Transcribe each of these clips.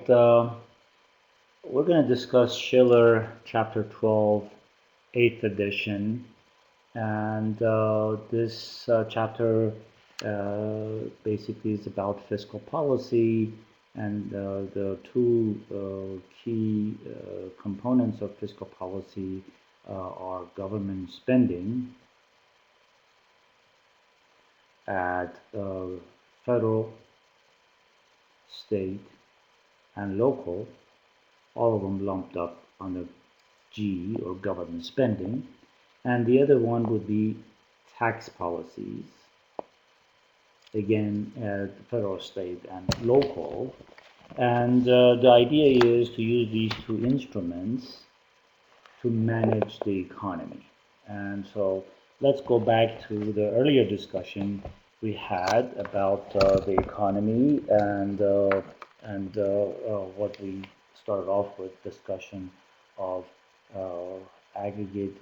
right, we're going to discuss Schiller, Chapter 12, 8th edition. And this chapter basically is about fiscal policy, and the two key components of fiscal policy are government spending at federal, state, and local, all of them lumped up under G, or government spending, and the other one would be tax policies, again at federal, state, and local. And the idea is to use these two instruments to manage the economy. And so let's go back to the earlier discussion we had about the economy, and what we started off with, discussion of aggregate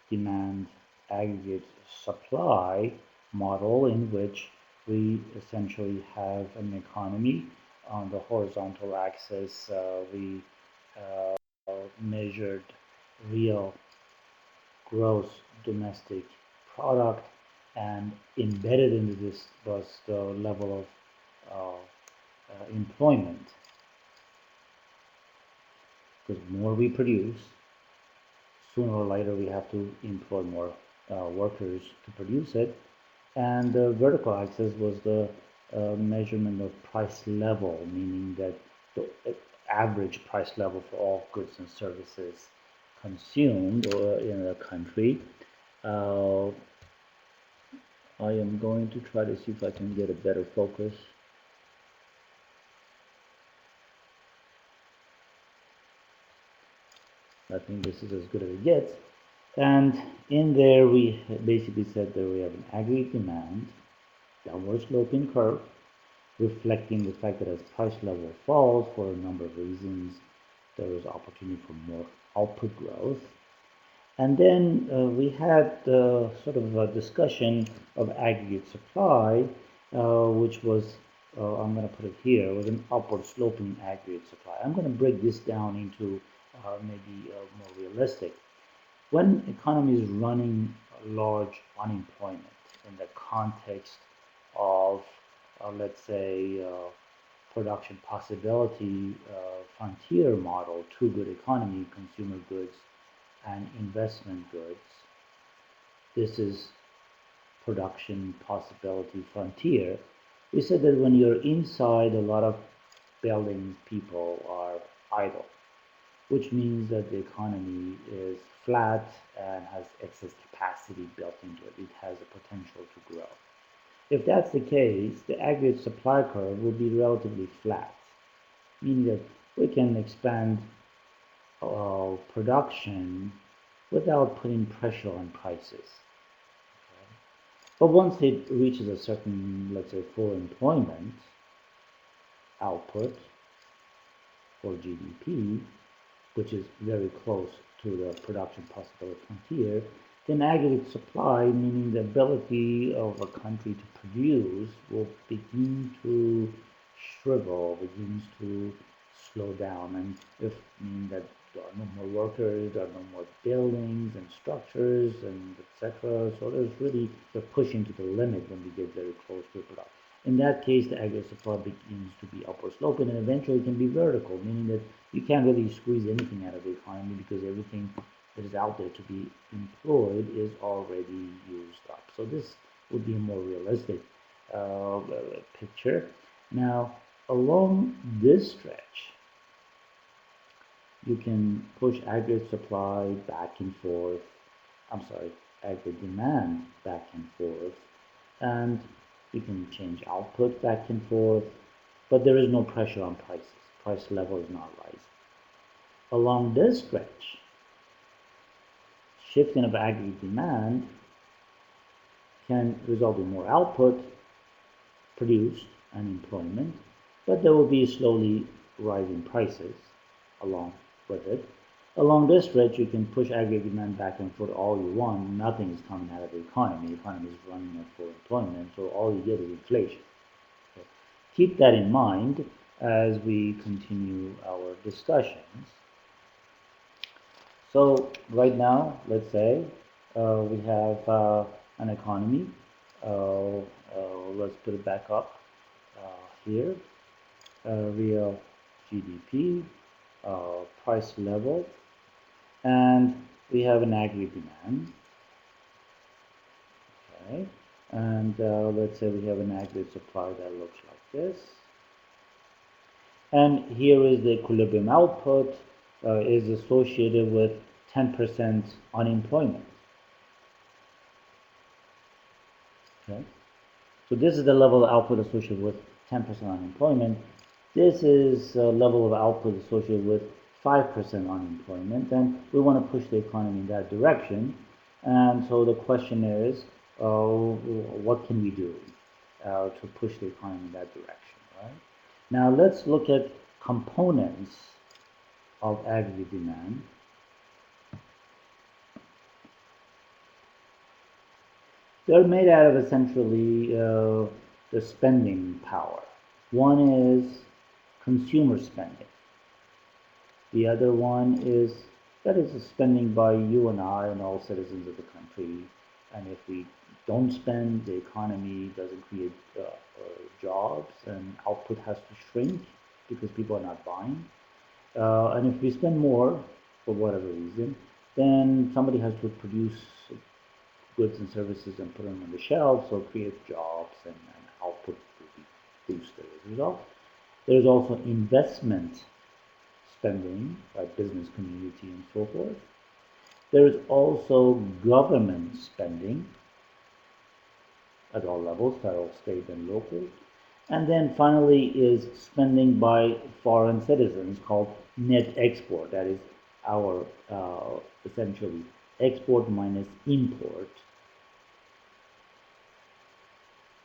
demand, aggregate supply model, in which we essentially have an economy. On the horizontal axis, we measured real gross domestic product, and embedded into this was the level of employment. Because the more we produce, sooner or later we have to employ more workers to produce it. And the vertical axis was the measurement of price level, meaning that the average price level for all goods and services consumed in a country. I am going to try to see if I can get a better focus. I think this is as good as it gets. And in there, we basically said that we have an aggregate demand, downward sloping curve, reflecting the fact that as price level falls for a number of reasons, there is opportunity for more output growth. And then we had sort of a discussion of aggregate supply, which was, I'm going to put it here, was an upward sloping aggregate supply. I'm going to break this down into maybe more realistic. When economy is running large unemployment in the context of, let's say, production possibility frontier model, two good economy, consumer goods and investment goods. This is production possibility frontier. We said that when you're inside, a lot of buildings, people are idle, which means that the economy is flat and has excess capacity built into it. It has a potential to grow. If that's the case, the aggregate supply curve will be relatively flat, meaning that we can expand production without putting pressure on prices. Okay? But once it reaches a certain, let's say, full employment output for GDP, which is very close to the production possibility frontier, then aggregate supply, meaning the ability of a country to produce, will begin to shrivel, begins to slow down, and if mean that there are no more workers, there are no more buildings and structures and etc. So there's really the pushing to the limit when we get very close to production. In that case, the aggregate supply begins to be upward sloping, and eventually can be vertical, meaning that you can't really squeeze anything out of the economy because everything that is out there to be employed is already used up. So this would be a more realistic picture. Now, along this stretch, you can push aggregate supply back and forth, aggregate demand back and forth, and you can change output back and forth, but there is no pressure on prices. Price level is not rising. Along this stretch, shifting of aggregate demand can result in more output produced and employment, but there will be slowly rising prices along with it. Along this stretch, you can push aggregate demand back and forth all you want. Nothing is coming out of the economy. The economy is running at full employment, so all you get is inflation. Okay. Keep that in mind. as we continue our discussions. So right now, let's say we have an economy. Let's put it back up here. Real GDP, price level, and we have an aggregate demand. Okay, and let's say we have an aggregate supply that looks like this. And here is the equilibrium output is associated with 10% unemployment. Okay, so this is the level of output associated with 10% unemployment. This is a level of output associated with 5% unemployment, and we want to push the economy in that direction. And so the question is, what can we do to push the economy in that direction, right? Now let's look at components of aggregate demand. They're made out of essentially the spending power. One is consumer spending. The other one is that is spending by you and I and all citizens of the country. And if we don't spend, the economy doesn't create jobs, and output has to shrink because people are not buying. And if we spend more, for whatever reason, then somebody has to produce goods and services and put them on the shelves, so create jobs, and output will be boosted as a result. There's also investment spending by business community and so forth. There's also government spending at all levels, federal, state, and local. And then finally is spending by foreign citizens called net export. That is our essentially export minus import,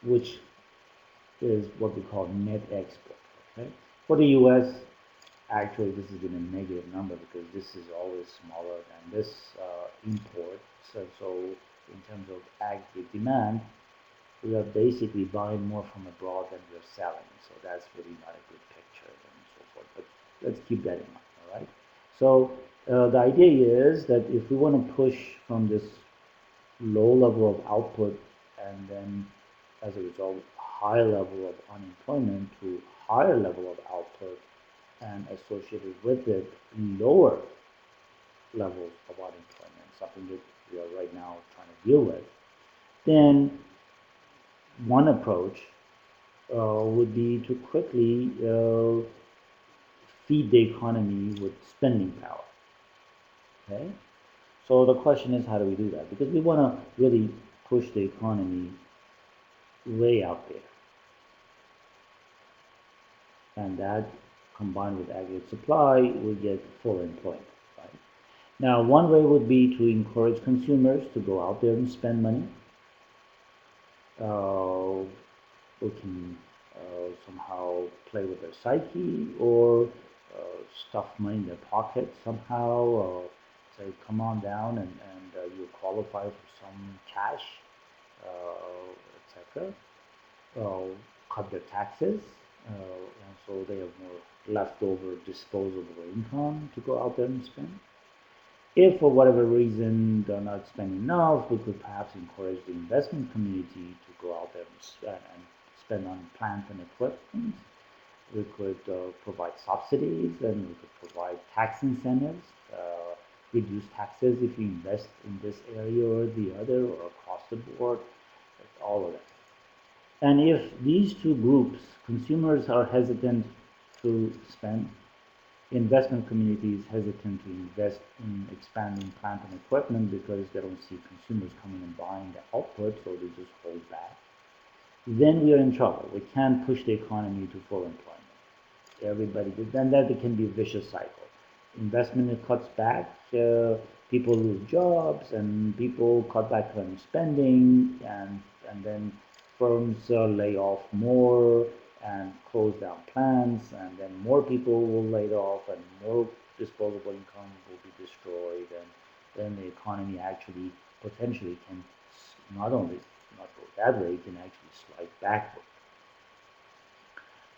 which is what we call net export. Okay? For the US, actually this has been a negative number because this is always smaller than this import. So in terms of aggregate demand, we are basically buying more from abroad than we're selling. So that's really not a good picture and so forth. But let's keep that in mind, all right? So the idea is that if we want to push from this low level of output and then as a result high level of unemployment to higher level of output and associated with it lower levels of unemployment, something that we are right now trying to deal with, then one approach would be to quickly feed the economy with spending power. Okay, so the question is, how do we do that? Because we want to really push the economy way out there, and that combined with aggregate supply, we get full employment. Right? Now, one way would be to encourage consumers to go out there and spend money. We can somehow play with their psyche or stuff money in their pocket somehow. Say, come on down and you qualify for some cash, etc. Cut their taxes, and so they have more leftover disposable income to go out there and spend. If for whatever reason they're not spending enough, we could perhaps encourage the investment community to go out there and spend on plant and equipment. We could provide subsidies, and we could provide tax incentives, reduce taxes if you invest in this area or the other or across the board, all of that. And if these two groups, consumers are hesitant to spend, investment communities hesitant to invest in expanding plant and equipment because they don't see consumers coming and buying the output, so they just hold back, then we are in trouble. We can't push the economy to full employment. Everybody, then that can be a vicious cycle. Investment cuts back, people lose jobs, and people cut back on spending, and then firms lay off more and close down plants, and then more people will lay off, and more disposable income will be destroyed, and then the economy actually potentially can not only not go that way, it can actually slide backward.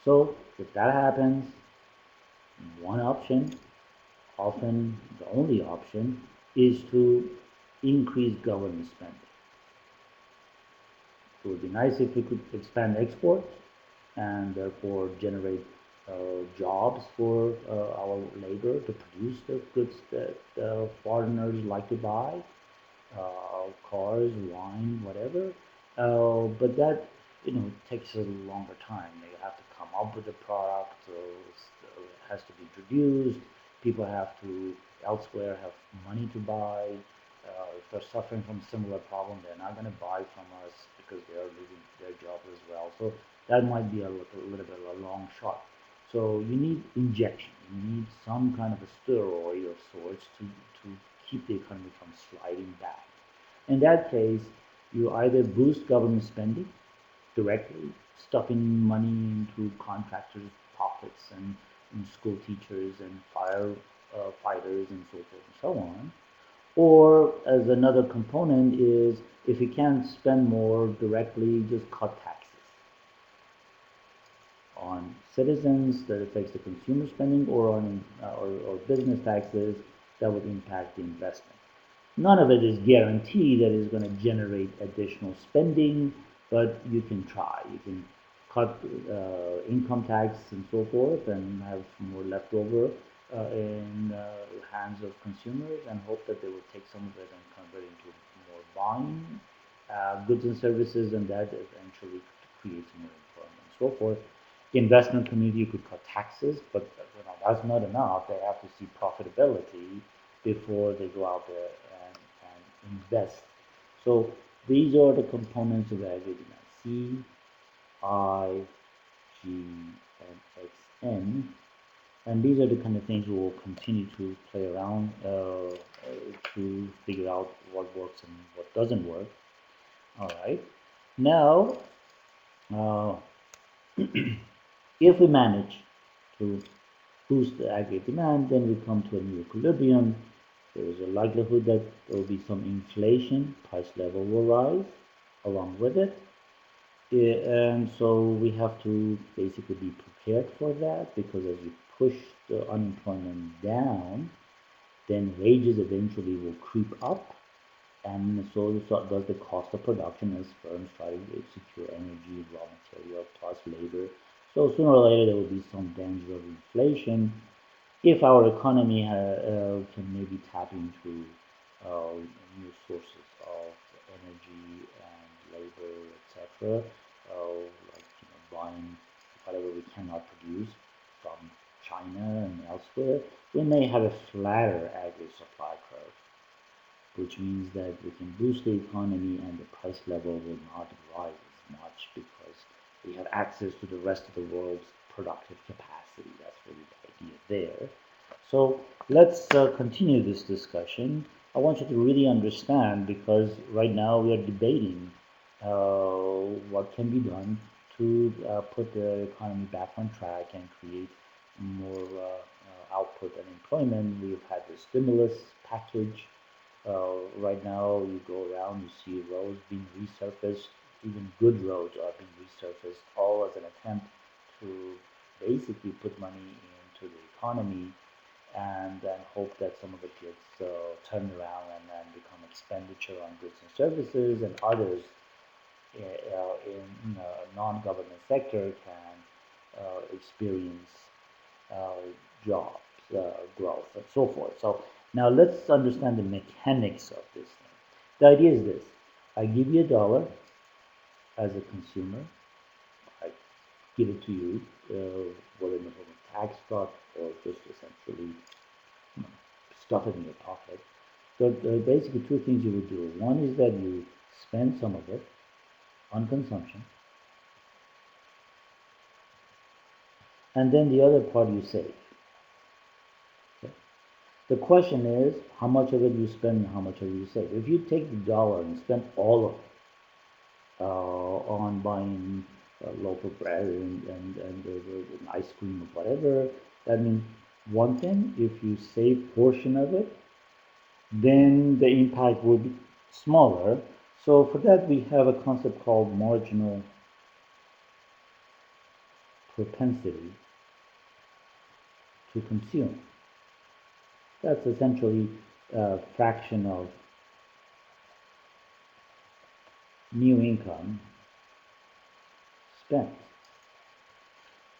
So if that happens, one option, often the only option, is to increase government spending. It would be nice if we could expand exports and therefore generate jobs for our labor to produce the goods that foreigners like to buy, cars, wine, whatever. But that takes a longer time. They have to come up with a product, so it has to be introduced. People have to elsewhere have money to buy. If they're suffering from similar problem, they're not going to buy from us because they are losing their jobs as well. So that might be a little bit of a long shot. So you need injection. You need some kind of a steroid of sorts to keep the economy from sliding back. In that case, you either boost government spending directly, stuffing money into contractors' pockets and school teachers and fire fighters and so forth and so on. Or as another component is if you can't spend more directly, just cut taxes on citizens that affects the consumer spending or on or business taxes that would impact the investment. None of it is guaranteed that it's going to generate additional spending, but you can try. You can cut income tax and so forth and have more left over in hands of consumers and hope that they will take some of it and convert into more buying goods and services, and that eventually creates more employment and so forth. The investment community could cut taxes, but that's not enough. They have to see profitability before they go out there and invest. So these are the components of aggregate C, I, G, and Xn. And these are the kind of things we will continue to play around to figure out what works and what doesn't work. All right. Now, uh, if we manage to boost the aggregate demand, then we come to a new equilibrium. There is a likelihood that there will be some inflation, price level will rise along with it. And so we have to basically be prepared for that because as you push the unemployment down, then wages eventually will creep up. And so does the cost of production as firms try to secure energy, raw material, plus labor. So sooner or later there will be some danger of inflation if our economy can maybe tap into new sources of energy and labor, etc., like buying whatever we cannot produce from China and elsewhere, we may have a flatter aggregate supply curve, which means that we can boost the economy and the price level will not rise as much because we have access to the rest of the world's productive capacity. That's really the idea there. So let's continue this discussion. I want you to really understand because right now we are debating what can be done to put the economy back on track and create more output and employment. We've had the stimulus package. Right now, you go around, you see roads being resurfaced, even good roads are being resurfaced, all as an attempt to basically put money into the economy and then hope that some of it gets turned around and then become expenditure on goods and services, and others in non-government sector can experience uh, jobs, growth, and so forth. So now let's understand the mechanics of this thing. The idea is this: I give you a dollar as a consumer, I give it to you, whether in the form of tax cut or just essentially stuff it in your pocket. So basically two things you would do. One is that you spend some of it on consumption, and then the other part you save. Okay? The question is how much of it you spend and how much of it you save. If you take the dollar and spend all of it on buying local bread and ice cream or whatever, that means one thing. If you save portion of it, then the impact would be smaller. So for that, we have a concept called marginal propensity to consume. That's essentially a fraction of new income spent.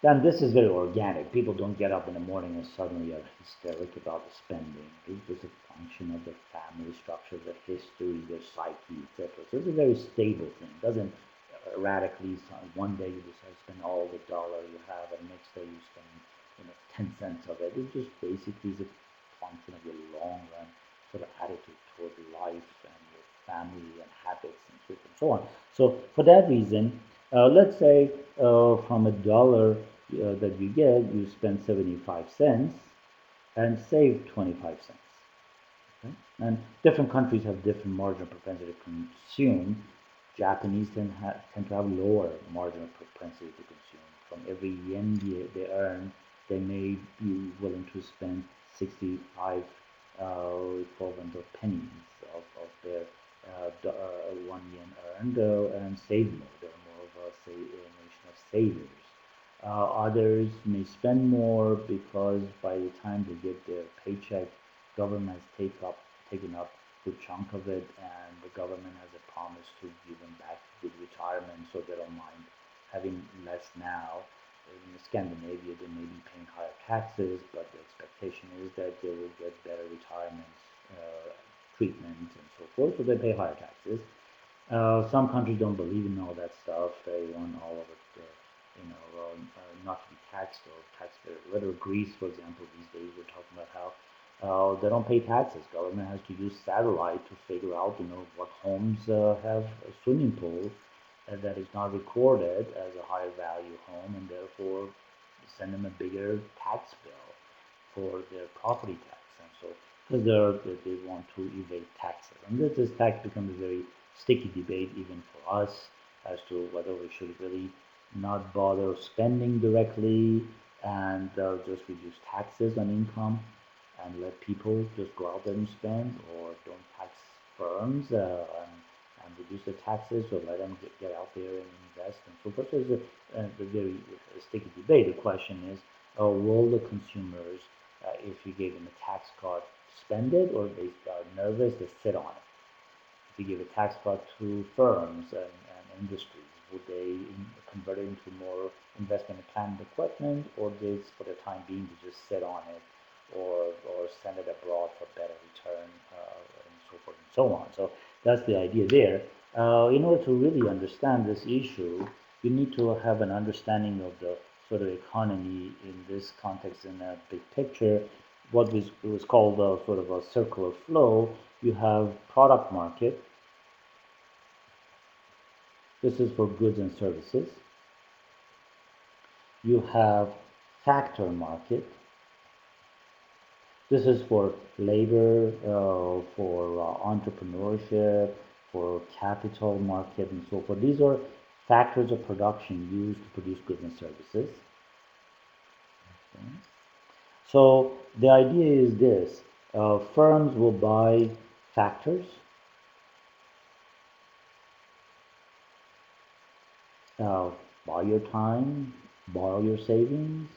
Then this is very organic. People don't get up in the morning and suddenly are hysteric about the spending. It's just a function of the family structure, the history, their psyche, etc. So it's a very stable thing. It doesn't radically, one day you decide to spend all the dollar you have, and next day you spend 10 cents of it. It just basically is a function of your long run sort of attitude toward life and your family and habits and so forth and so on. So for that reason, let's say from a dollar that you get, you spend 75 cents and save 25 cents. Okay? And different countries have different marginal propensity to consume. Japanese tend to have lower marginal propensity to consume. From every yen they earn, they may be willing to spend 65 equivalent of pennies of their 1 yen earned and save more. They're more of a nation of savers. Others may spend more because by the time they get their paycheck, government has taken up a good chunk of it, and the government has a promise to give them back with retirement, so they don't mind having less now. In Scandinavia, they may be paying higher taxes, but the expectation is that they will get better retirement treatment and so forth, so they pay higher taxes. Some countries don't believe in all that stuff. They want all of it, not to be taxed or taxed very little. Greece, for example, these days we're talking about how they don't pay taxes. Government has to use satellite to figure out, what homes have a swimming pool that is not recorded as a higher value home, and therefore send them a bigger tax bill for their property tax, and so because they want to evade taxes, and this tax becomes a very sticky debate even for us as to whether we should really not bother spending directly and just reduce taxes on income and let people just go out there and spend, or don't tax firms and reduce the taxes, or let them get out there and invest and so forth. So it's a very sticky debate. The question is, will the consumers, if you gave them a tax cut, spend it, or they are nervous, they sit on it? If you give a tax cut to firms and industries, would they convert it into more investment in plant and equipment, or this, for the time being, to just sit on it, or send it abroad for better return, and so forth and so on. So that's the idea there. In order to really understand this issue, you need to have an understanding of the sort of economy in this context, in a big picture. What was called a sort of a circular flow. You have product market. This is for goods and services. You have factor market. This is for labor, for entrepreneurship, for capital market, and so forth. These are factors of production used to produce goods and services. Okay. So the idea is this: firms will buy factors, buy your time, borrow your savings,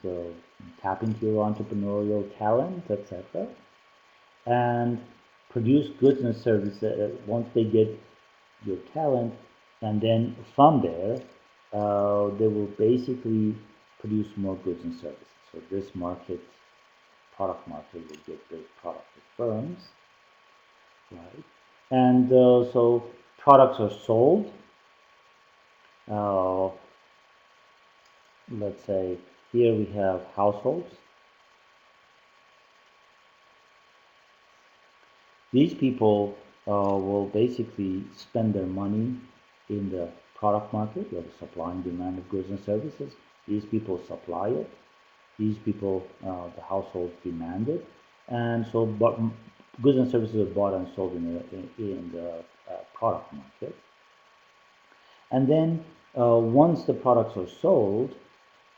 tap into your entrepreneurial talent, etc., and produce goods and services once they get your talent, and then from there, they will basically produce more goods and services. So this product market, will get the productive firms, right? And so products are sold. Let's say here we have households. These people will basically spend their money in the product market, where the supply and demand of goods and services. These people supply it. These people, the households, demand it, and so goods and services are bought and sold in the product market. And then once the products are sold,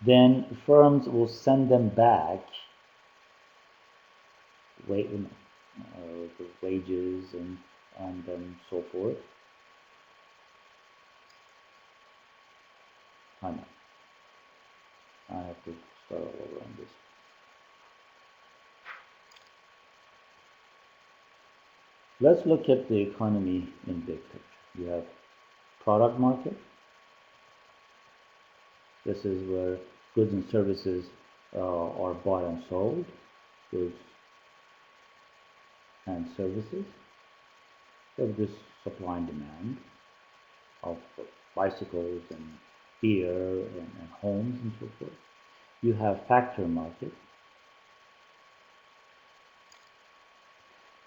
then firms will send them back wages and so forth. I know. I have to start all over on this. Let's look at the economy in big picture. You have product market. This is where goods and services are bought and sold. Goods and services. So this supply and demand of bicycles and beer and homes and so forth. You have factor market.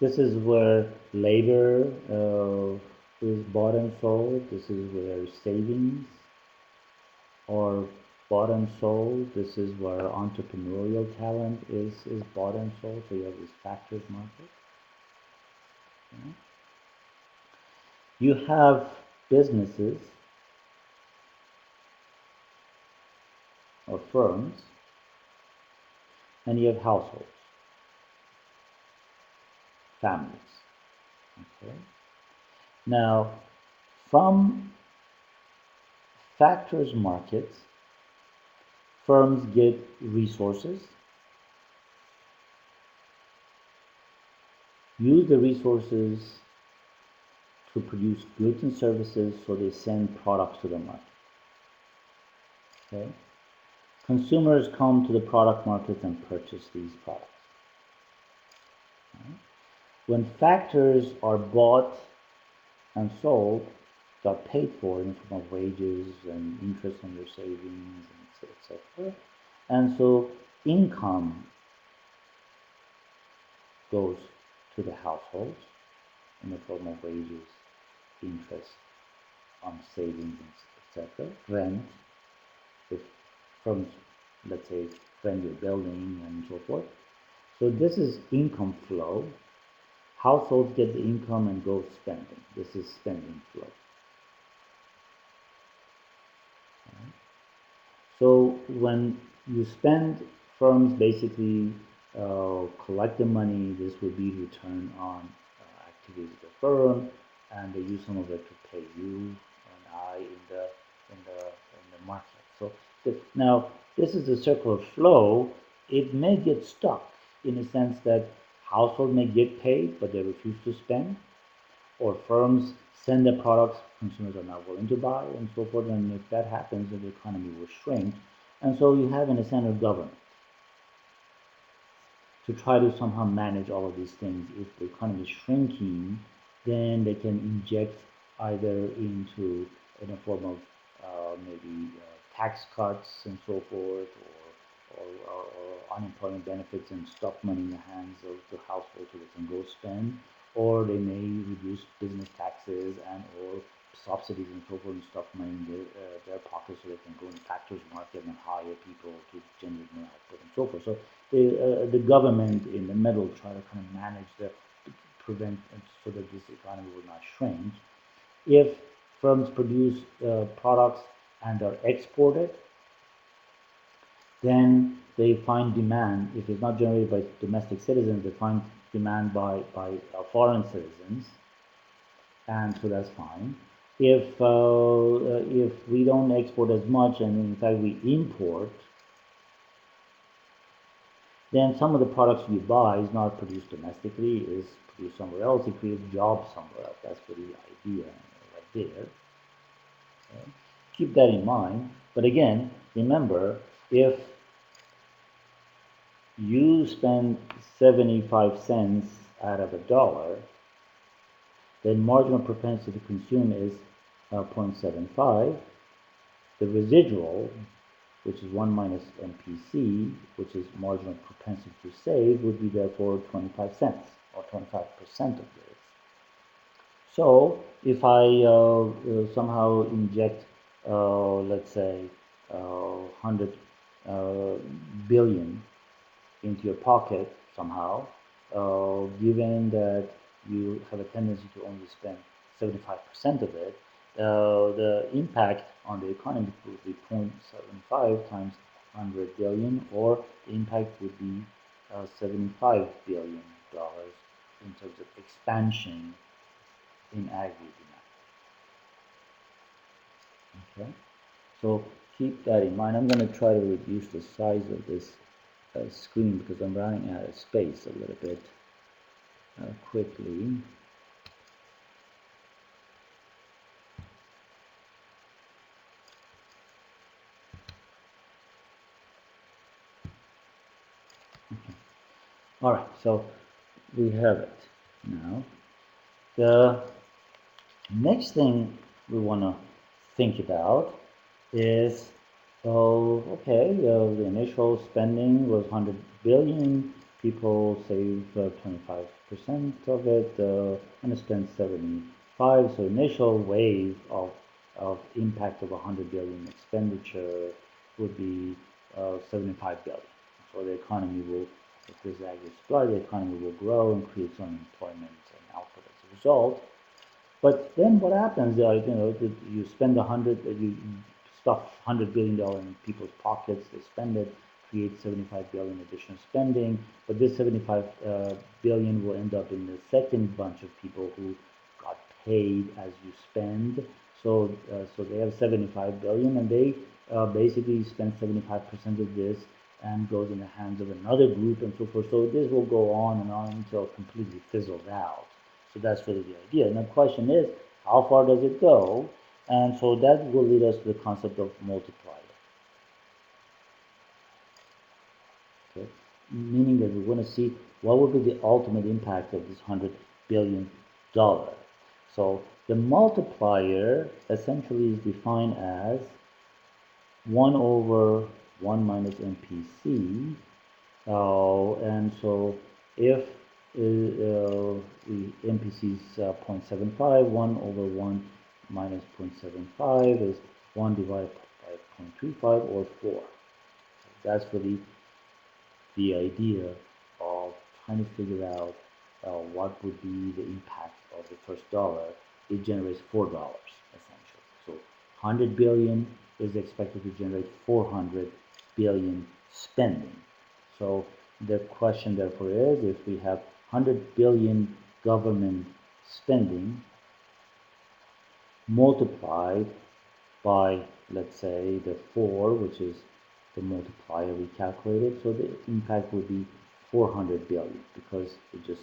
This is where labor is bought and sold. This is where savings are bought and sold. This is where entrepreneurial talent is bought and sold. So you have this factors market. Okay. You have businesses or firms, and you have households, families. Okay. Now, from factors markets, firms get resources, use the resources to produce goods and services, so they send products to the market. Okay? Consumers come to the product market and purchase these products. Okay? When factors are bought and sold, got paid for in form of wages and interest on your savings, etc. And so income goes to the households in the form of wages, interest on savings, etc. Rent, if firms, let's say, rent your building and so forth. So this is income flow. Households get the income and go spending. This is spending flow. So when you spend, firms basically collect the money. This would be return on activities of the firm, and they use some of it to pay you and I in the market. So now this is a circle of flow. It may get stuck in a sense that household may get paid, but they refuse to spend, or firms send their products consumers are not willing to buy, and so forth. And if that happens, then the economy will shrink. And so you have in a center government to try to somehow manage all of these things. If the economy is shrinking, then they can inject either into in a form of maybe tax cuts and so forth, or unemployment benefits and stock money in the hands of the household so they can go spend, or they may reduce business taxes and or subsidies and so forth and stock money in their pockets so they can go in the factors market and hire people to generate more output and so forth. So the government in the middle try to kind of manage the prevent so that this economy will not shrink. If firms produce products and are exported, then they find demand. If it's not generated by domestic citizens, they find demand by foreign citizens, and so that's fine. If we don't export as much, and in fact we import, then some of the products we buy is not produced domestically, is produced somewhere else. It creates jobs somewhere else. That's the idea right there. Okay. Keep that in mind. But again, remember, if you spend 75 cents out of a dollar, then marginal propensity to consume is 0.75. The residual, which is 1 minus MPC, which is marginal propensity to save, would be therefore 25 cents or 25% of this. So if I somehow inject, let's say, 100 billion into your pocket somehow, given that you have a tendency to only spend 75% of it, the impact on the economy would be 0.75 times 100 billion, or the impact would be $75 billion in terms of expansion in aggregate demand. Okay, so keep that in mind. I'm going to try to reduce the size of this screen because I'm running out of space a little bit quickly. Okay. All right, so we have it now. The next thing we want to think about is, oh, okay, the initial spending was 100 billion. People saved 25% of it and spent 75. So initial wave of impact of 100 billion expenditure would be 75 billion. So the economy will, if this aggregate supply, the economy will grow and create some employment and output as a result. But then what happens? You spend you stuff $100 billion in people's pockets. They spend it, create 75 billion additional spending. But this 75 billion will end up in the second bunch of people who got paid as you spend. So they have 75 billion, and they basically spend 75% of this and goes in the hands of another group and so forth. So this will go on and on until it completely fizzles out. So that's really the idea. And the question is, how far does it go? And so that will lead us to the concept of multiplier. Okay? Meaning that we want to see what would be the ultimate impact of this $100 billion. So the multiplier essentially is defined as 1 over 1 minus MPC. And so if MPC is 0.75, 1 over 1 minus 0.75 is 1 divided by 0.35 or 4. That's really the idea of trying to figure out what would be the impact of the first dollar. It generates $4 essentially. So 100 billion is expected to generate 400 billion spending. So the question therefore is, if we have 100 billion government spending multiplied by, let's say, the 4, which is the multiplier we calculated, so the impact would be 400 billion because it just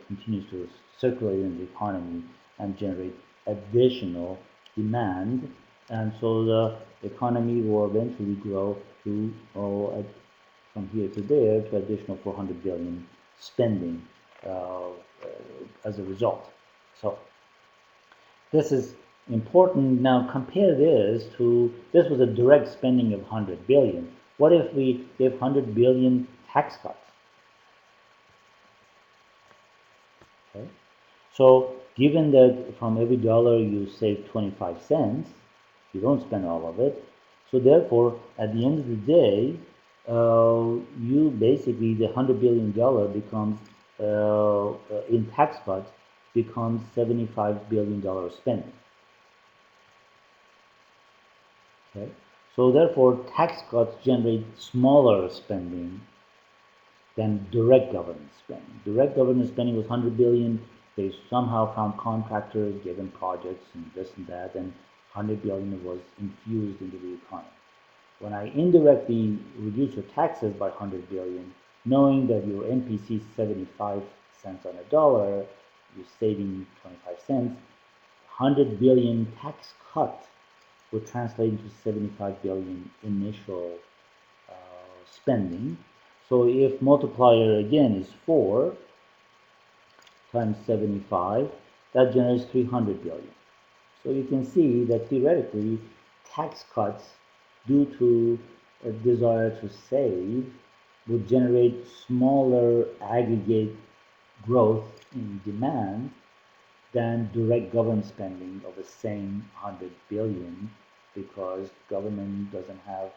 continues to circulate in the economy and generate additional demand. And so the economy will eventually grow to from here to there to additional 400 billion spending as a result. So this is important. Now compare this to, this was a direct spending of 100 billion. What if we gave 100 billion tax cuts? Okay. So given that from every dollar you save 25 cents, you don't spend all of it. So therefore, at the end of the day, you basically, the $100 billion becomes, in tax cuts, becomes $75 billion spending. Okay? So therefore, tax cuts generate smaller spending than direct government spending. Direct government spending was 100 billion. They somehow found contractors, gave them projects and this and that, and 100 billion was infused into the economy. When I indirectly reduce your taxes by 100 billion, knowing that your MPC is 75 cents on a dollar, you're saving 25 cents, 100 billion tax cut would translate into 75 billion initial spending. So if multiplier again is 4 times 75, that generates 300 billion. So you can see that theoretically tax cuts due to a desire to save would generate smaller aggregate growth in demand than direct government spending of the same 100 billion, because government doesn't have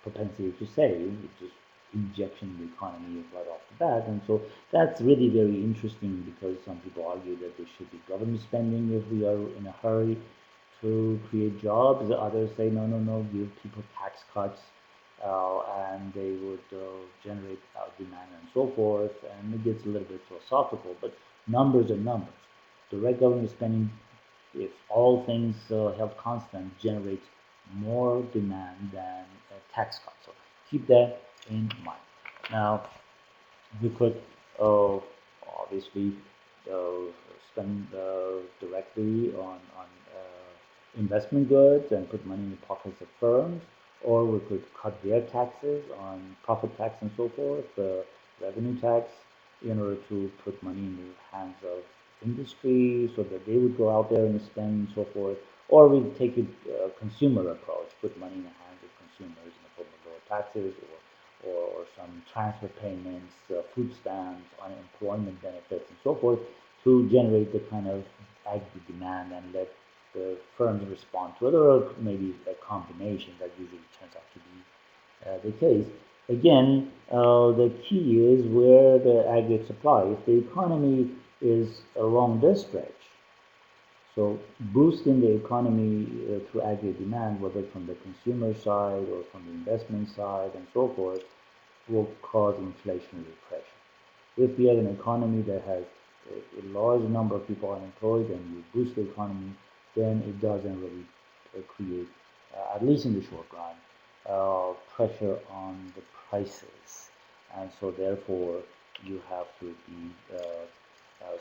propensity to save, it's just injection in the economy right off the bat. And so that's really very interesting, because some people argue that there should be government spending if we are in a hurry to create jobs. Others say no, give people tax cuts and they would generate demand and so forth. And it gets a little bit philosophical, but numbers are numbers. Direct government spending, if all things held constant, generates more demand than tax cuts. So keep that in mind. Now, we could obviously spend directly on investment goods and put money in the pockets of firms, or we could cut their taxes on profit tax and so forth, revenue tax, in order to put money in the hands of industry so that they would go out there and spend and so forth. Or we take a consumer approach, put money in the hands of consumers in the form of lower taxes or some transfer payments, food stamps, unemployment benefits, and so forth to generate the kind of aggregate demand and let the firms respond to it, or maybe a combination that usually turns out to be the case. Again, the key is where the aggregate supply. If the economy is along this stretch, so boosting the economy through aggregate demand, whether from the consumer side or from the investment side and so forth, will cause inflationary pressure. If we have an economy that has a large number of people unemployed and you boost the economy, then it doesn't really create, at least in the short run, pressure on the prices. And so therefore, you have to be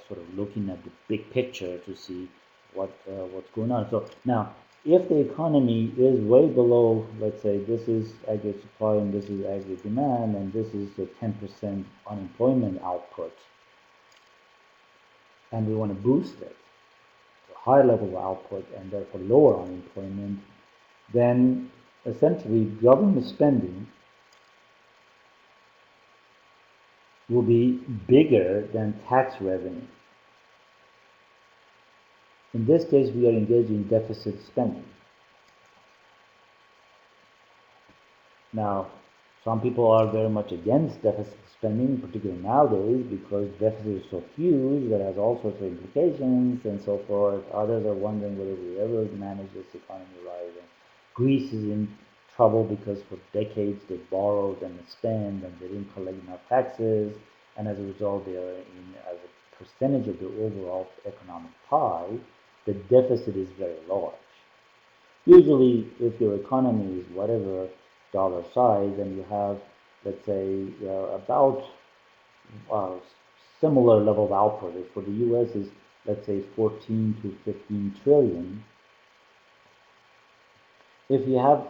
sort of looking at the big picture to see what's going on. So now, if the economy is way below, let's say this is aggregate supply and this is aggregate demand, and this is the 10% unemployment output, and we want to boost it to a higher level of output and therefore lower unemployment, then essentially government spending will be bigger than tax revenue. In this case, we are engaged in deficit spending. Now, some people are very much against deficit spending, particularly nowadays, because deficit is so huge that has all sorts of implications and so forth. Others are wondering whether we ever manage this economy right. And Greece is in trouble because for decades they borrowed and spent and they didn't collect enough taxes, and as a result, they are in as a percentage of the overall economic pie, the deficit is very large. Usually, if your economy is whatever dollar size and you have, let's say, about uh, similar level of output, if for the US is, let's say, 14 to 15 trillion, if you have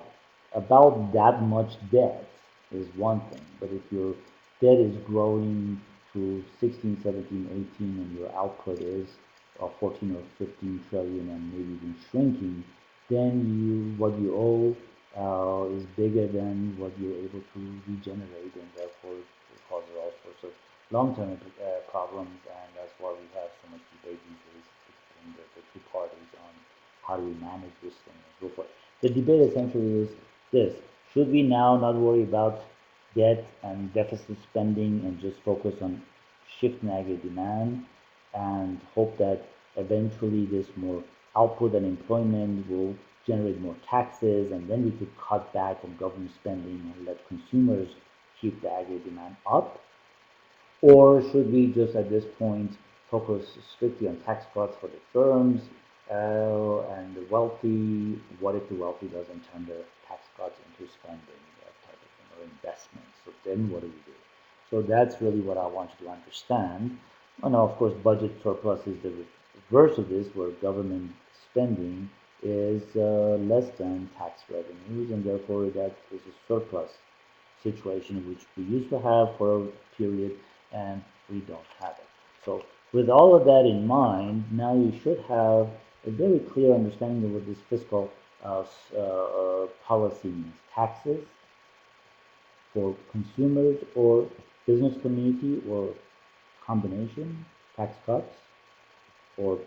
about that much debt is one thing, but if your debt is growing to 16, 17, 18, and your output is 14 or 15 trillion and maybe even shrinking, then what you owe is bigger than what you're able to regenerate, and therefore it causes all sorts of long-term problems, and that's why we have so much debate these days between the two parties on how do we manage this thing and so forth. The debate essentially is this: should we now not worry about debt and deficit spending and just focus on shifting aggregate demand and hope that eventually this more output and employment will generate more taxes, and then we could cut back on government spending and let consumers keep the aggregate demand up? Or should we just at this point focus strictly on tax cuts for the firms and the wealthy? What if the wealthy doesn't turn their tax cuts into spending type of thing or investment? So then what do we do? So that's really what I want you to understand. And now, of course, budget surplus is the reverse of this, where government spending is less than tax revenues, and therefore that is a surplus situation which we used to have for a period and we don't have it. So with all of that in mind, now you should have a very clear understanding of what this fiscal policy means. Taxes for consumers or business community or combination, tax cuts or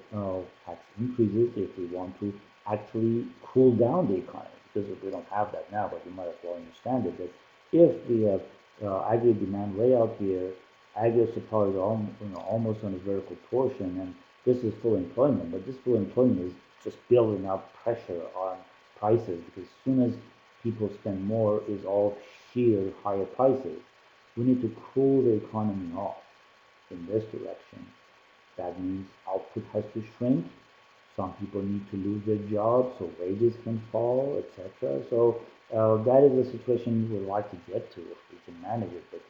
tax increases if we want to actually cool down the economy, because we don't have that now, but you might as well understand it, that if we have aggregate demand way out here, aggregate supply is almost on a vertical torsion, and this is full employment, but this full employment is just building up pressure on prices, because as soon as people spend more is all sheer higher prices. We need to cool the economy off in this direction. That means output has to shrink Some people need to lose their jobs, so wages can fall, etc. So that is a situation we'd like to get to if we can manage it. But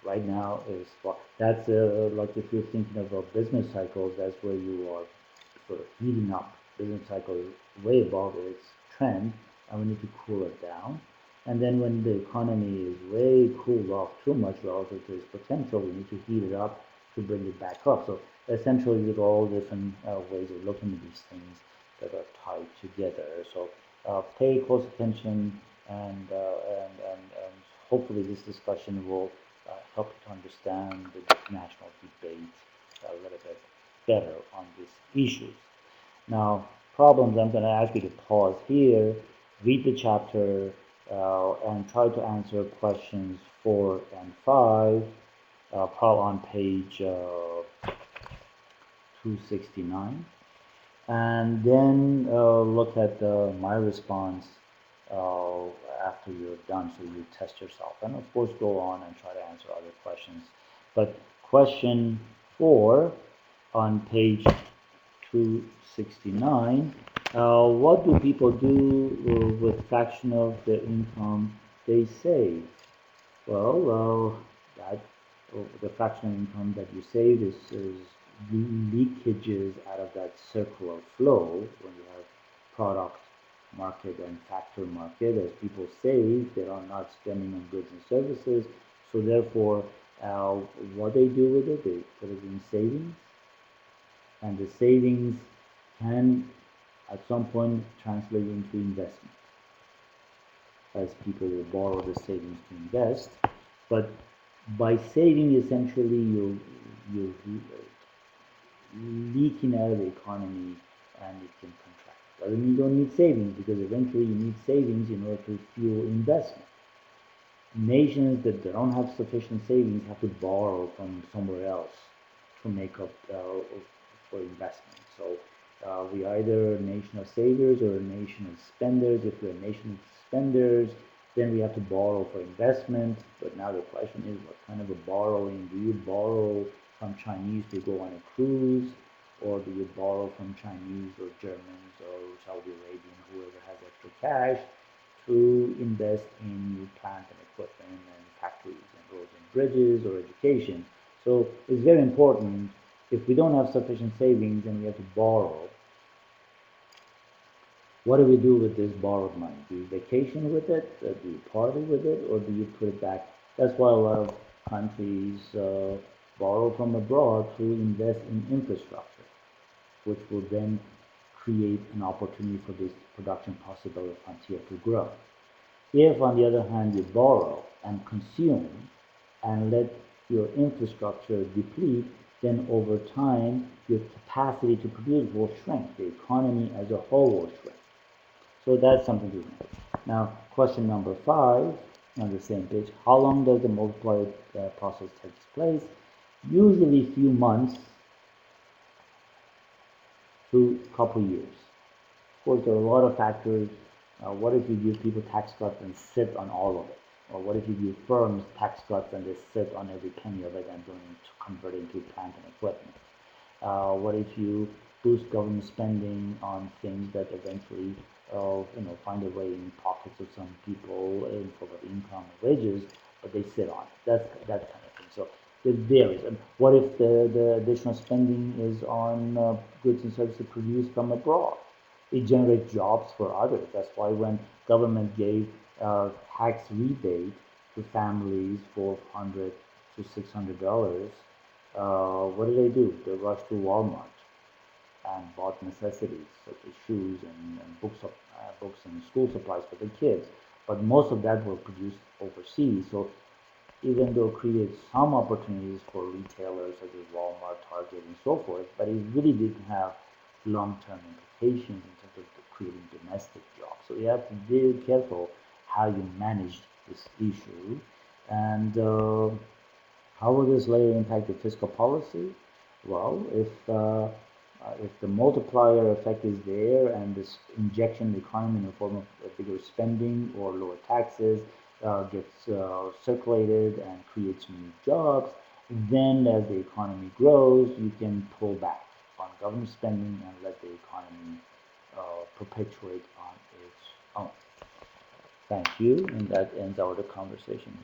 right now is well, that's like if you're thinking about business cycles, that's where you are sort of heating up. Business cycle is way above its trend, and we need to cool it down. And then when the economy is way cooled off too much relative to its potential, we need to heat it up to bring it back up. So essentially, there are all different ways of looking at these things that are tied together. So pay close attention, and hopefully this discussion will help you to understand the national debate a little bit better on these issues. Now, problems, I'm going to ask you to pause here, read the chapter, and try to answer questions 4 and 5, on page 269. And then look at my response uh, after you're done, so you test yourself. And of course, go on and try to answer other questions. But question 4 on page 269. What do people do with fraction of the income they save? Well, that the fractional income that you save is leakages out of that circular flow when you have product market and factor market. As people save, they are not spending on goods and services. So therefore, uh, what they do with it, they put it in savings, and the savings can at some point translate into investment, as people will borrow the savings to invest. But by saving, essentially, you're leaking out of the economy, and it can contract. Doesn't mean you don't need savings, because eventually you need savings in order to fuel investment. Nations that don't have sufficient savings have to borrow from somewhere else to make up for investment. So we are either a nation of savers or a nation of spenders. If we're a nation of spenders, then we have to borrow for investment. But now the question is, what kind of a borrowing? Do you borrow from Chinese to go on a cruise, or do you borrow from Chinese or Germans or Saudi Arabian, whoever has extra cash, to invest in new plant and equipment and factories and roads and bridges or education? So it's very important. If we don't have sufficient savings and we have to borrow, what do we do with this borrowed money? Do you vacation with it? Do you party with it? Or do you put it back? That's why a lot of countries borrow from abroad to invest in infrastructure, which will then create an opportunity for this production possibility frontier to grow. If, on the other hand, you borrow and consume and let your infrastructure deplete, then over time your capacity to produce will shrink. The economy as a whole will shrink. So that's something to know. Now, question number 5 on the same page. How long does the multiplier process take place? Usually few months to a couple years. Of course, there are a lot of factors. What if you give people tax cuts and sit on all of it? Or what if you give firms tax cuts and they sit on every penny of it and don't convert it into plant and equipment? What if you boost government spending on things that eventually find a way in pockets of some people in form of income and wages, but they sit on it? That's that kind of thing. So it varies. And what if the additional spending is on goods and services produced from abroad? It generates jobs for others. That's why when government gave tax rebate to families for $100 to $600, what did they do? They rushed to Walmart and bought necessities such as shoes and books and school supplies for the kids. But most of that were produced overseas. So even though it created some opportunities for retailers such as Walmart, Target, and so forth, but it really didn't have long-term implications in terms of creating domestic jobs. So you have to be very careful how you manage this issue. And how will this later impact the fiscal policy? Well, if the multiplier effect is there and this injection in the economy in the form of bigger spending or lower taxes gets circulated and creates new jobs, then as the economy grows, you can pull back on government spending and let the economy perpetuate on its own. Thank you, and that ends our conversation.